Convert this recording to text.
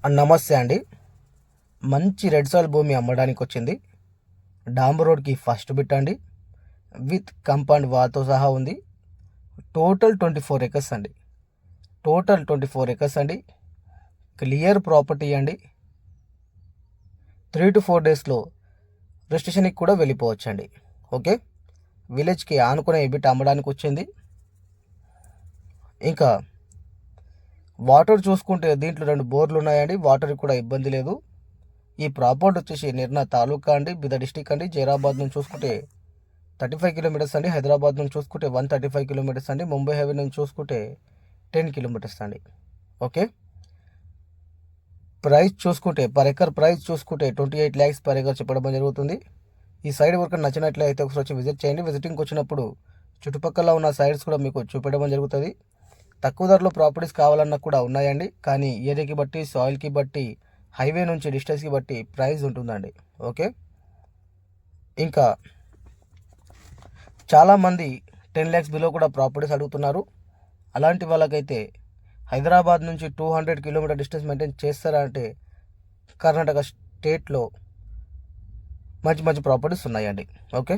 నమస్తే అండి. మంచి రెడ్ సాయిల్ భూమి అమ్మడానికి వచ్చింది. డాంబర్ రోడ్కి ఫస్ట్ బిట్ అండి. విత్ కంపౌండ్ వాల్తో సహా ఉంది. టోటల్ 24 ఎకర్స్ అండి. టోటల్ 24 ఎకర్స్ అండి. క్లియర్ ప్రాపర్టీ అండి. 3 to 4 డేస్లో రిజిస్ట్రేషన్కి కూడా వెళ్ళిపోవచ్చండి. ఓకే, విలేజ్కి ఆనుకునే బిట్ అమ్మడానికి వచ్చింది. ఇంకా వాటర్ చూసుకుంటే దీంట్లో 2 బోర్లు ఉన్నాయండి. వాటర్ కూడా ఇబ్బంది లేదు. ఈ ప్రాపర్టీ వచ్చేసి నిర్నా తాలూకా అండి, బిద డిస్టిక్ అండి. జైరాబాద్ నుంచి చూసుకుంటే 35 కిలోమీటర్స్ అండి. హైదరాబాద్ నుంచి చూసుకుంటే 135 కిలోమీటర్స్ అండి. ముంబై హైవే నుంచి చూసుకుంటే 10 కిలోమీటర్స్ అండి. ఓకే, ప్రైస్ చూసుకుంటే పర్ ఎకర్ ప్రైస్ చూసుకుంటే 28 lakhs పర్ ఎకర్ చెప్పడం జరుగుతుంది. ఈ సైడ్ వరకు నచ్చినట్లయితే ఒకసారి వచ్చి విజిట్ చేయండి. విజిటింగ్కి వచ్చినప్పుడు చుట్టుపక్కల ఉన్న సైడ్స్ కూడా మీకు చూపెట్టడం జరుగుతుంది. తక్కువ ధరలో ప్రాపర్టీస్ కావాలన్నా కూడా ఉన్నాయండి. కానీ ఏరియాకి బట్టి, సాయిల్కి బట్టి, హైవే నుంచి డిస్టెన్స్కి బట్టి ప్రైస్ ఉంటుందండి. ఓకే, ఇంకా చాలామంది 10 lakhs బిలో కూడా ప్రాపర్టీస్ అడుగుతున్నారు. అలాంటి వాళ్ళకైతే హైదరాబాద్ నుంచి 200 కిలోమీటర్ డిస్టెన్స్ మెయింటైన్ చేస్తారా అంటే కర్ణాటక స్టేట్లో మంచి మంచి ప్రాపర్టీస్ ఉన్నాయండి. ఓకే.